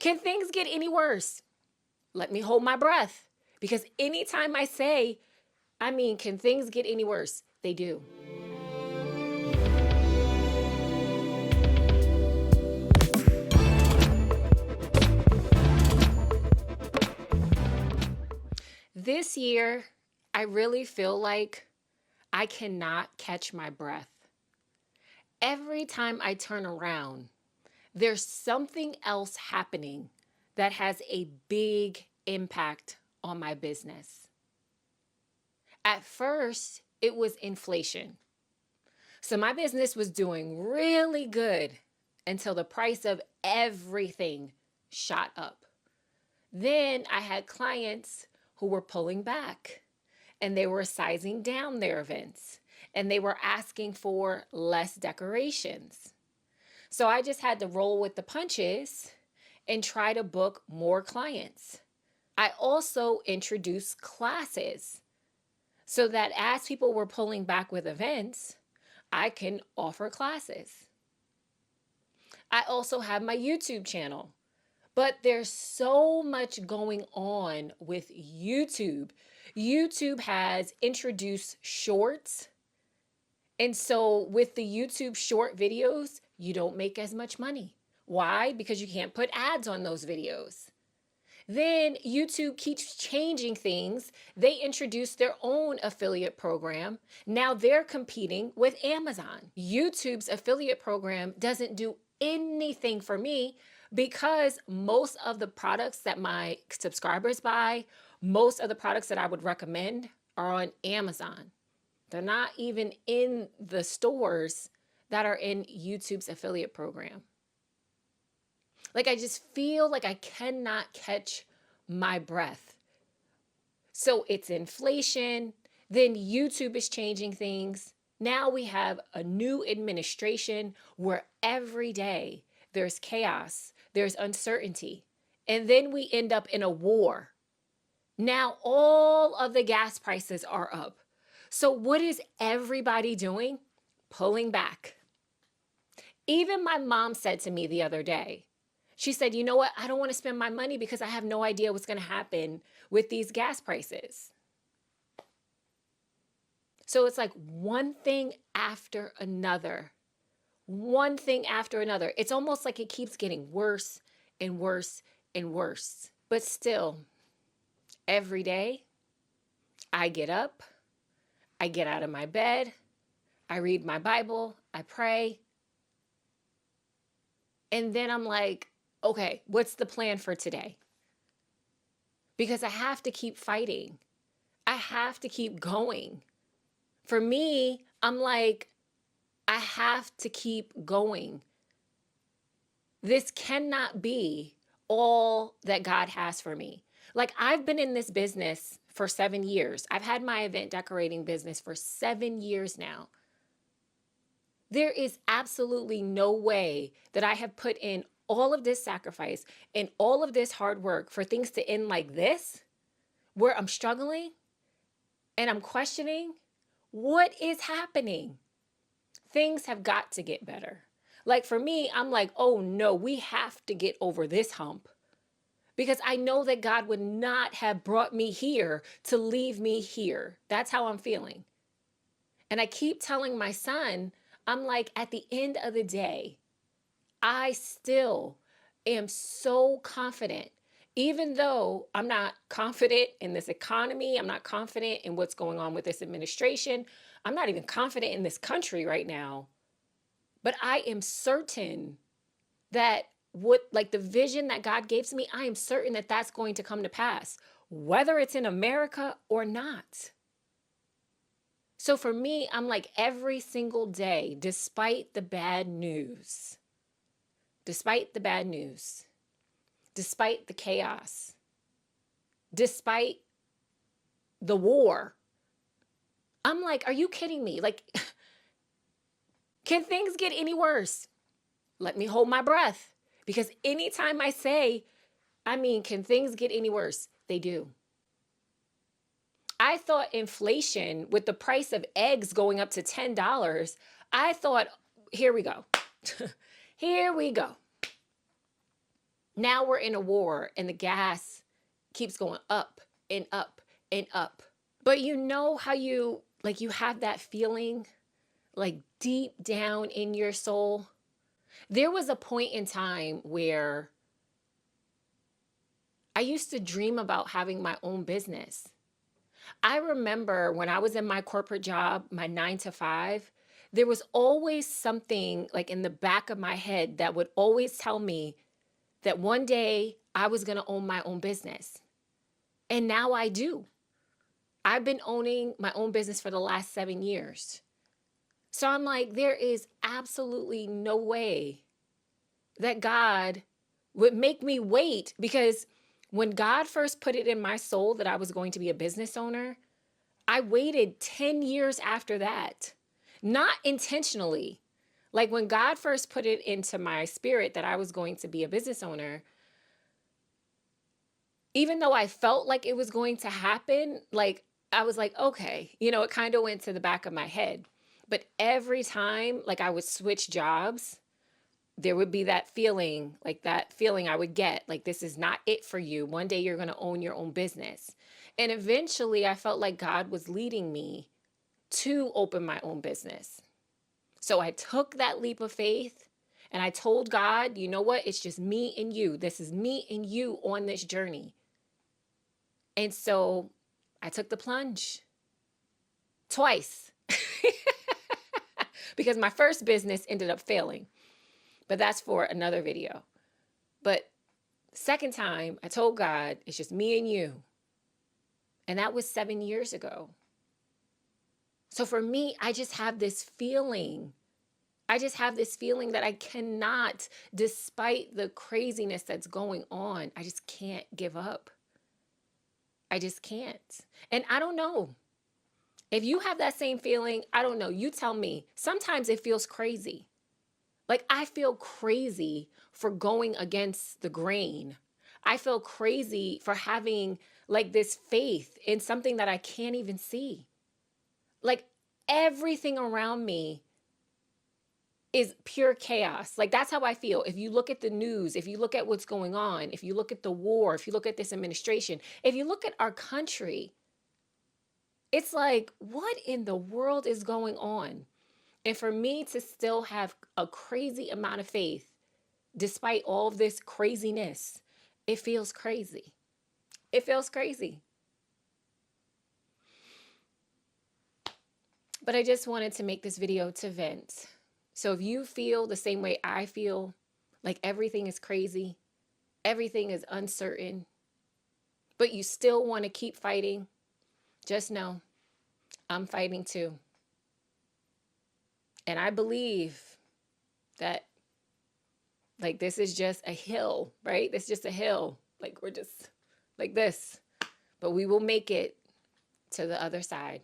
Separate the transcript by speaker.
Speaker 1: Can things get any worse? Let me hold my breath. Because anytime I say, can things get any worse? They do. This year, I really feel like I cannot catch my breath. Every time I turn around, there's something else happening that has a big impact on my business. At first, it was inflation. So my business was doing really good until the price of everything shot up. Then I had clients who were pulling back and they were sizing down their events and they were asking for less decorations. So I just had to roll with the punches and try to book more clients. I also introduced classes so that as people were pulling back with events, I can offer classes. I also have my YouTube channel, but there's so much going on with YouTube. YouTube has introduced shorts. And so with the YouTube short videos, you don't make as much money. Why? Because you can't put ads on those videos. Then YouTube keeps changing things. They introduced their own affiliate program. Now they're competing with Amazon. YouTube's affiliate program doesn't do anything for me because most of the products that my subscribers buy, most of the products that I would recommend are on Amazon. They're not even in the stores that are in YouTube's affiliate program. Like, I just feel like I cannot catch my breath. So it's inflation. Then YouTube is changing things. Now we have a new administration where every day there's chaos, there's uncertainty. And then we end up in a war. Now all of the gas prices are up. So what is everybody doing? Pulling back. Even my mom said to me the other day, she said, you know what? I don't want to spend my money because I have no idea what's going to happen with these gas prices. So it's like one thing after another, one thing after another. It's almost like it keeps getting worse and worse and worse. But still, every day I get up, I get out of my bed, I read my Bible, I pray. And then I'm like, okay, what's the plan for today? Because I have to keep fighting. I have to keep going. For me, I'm like, I have to keep going. This cannot be all that God has for me. Like, I've been in this business for 7 years. I've had my event decorating business for 7 years now. There is absolutely no way that I have put in all of this sacrifice and all of this hard work for things to end like this, where I'm struggling and I'm questioning what is happening. Things have got to get better. Like for me, I'm like, oh no, we have to get over this hump because I know that God would not have brought me here to leave me here. That's how I'm feeling. And I keep telling my son, I'm like, at the end of the day, I still am so confident, even though I'm not confident in this economy, I'm not confident in what's going on with this administration, I'm not even confident in this country right now. But I am certain that like the vision that God gave to me, I am certain that that's going to come to pass, whether it's in America or not. So for me, I'm like every single day, despite the bad news, despite the chaos, despite the war, I'm like, are you kidding me? Like, can things get any worse? Let me hold my breath. Because anytime I say, can things get any worse? They do. I thought inflation with the price of eggs going up to $10, I thought, here we go. Here we go. Now we're in a war and the gas keeps going up and up and up. But you know how you have that feeling like deep down in your soul? There was a point in time where I used to dream about having my own business. I remember when I was in my corporate job, my 9 to 5, there was always something like in the back of my head that would always tell me that one day I was going to own my own business. And now I do. I've been owning my own business for the last 7 years. So I'm like, there is absolutely no way that God would make me wait, because when God first put it in my soul that I was going to be a business owner, I waited 10 years after that, not intentionally. Like when God first put it into my spirit that I was going to be a business owner, even though I felt like it was going to happen, like I was like, okay, it kind of went to the back of my head. But every time like I would switch jobs, there would be that feeling I would get like, this is not it for you. One day you're going to own your own business. And eventually I felt like God was leading me to open my own business. So I took that leap of faith and I told God, you know what? It's just me and you. This is me and you on this journey. And so I took the plunge twice because my first business ended up failing. But that's for another video. But second time, I told God, it's just me and you. And that was 7 years ago. So for me, I just have this feeling. I just have this feeling that I cannot, despite the craziness that's going on, I just can't give up. I just can't. And I don't know. If you have that same feeling, I don't know. You tell me. Sometimes it feels crazy. Like I feel crazy for going against the grain. I feel crazy for having like this faith in something that I can't even see. Like everything around me is pure chaos. Like that's how I feel. If you look at the news, if you look at what's going on, if you look at the war, if you look at this administration, if you look at our country, it's like, what in the world is going on? And for me to still have a crazy amount of faith, despite all of this craziness, it feels crazy. It feels crazy. But I just wanted to make this video to vent. So if you feel the same way I feel, like everything is crazy, everything is uncertain, but you still want to keep fighting, just know I'm fighting too. And I believe that like this is just a hill, right? It's just a hill. Like we're just like this, but we will make it to the other side.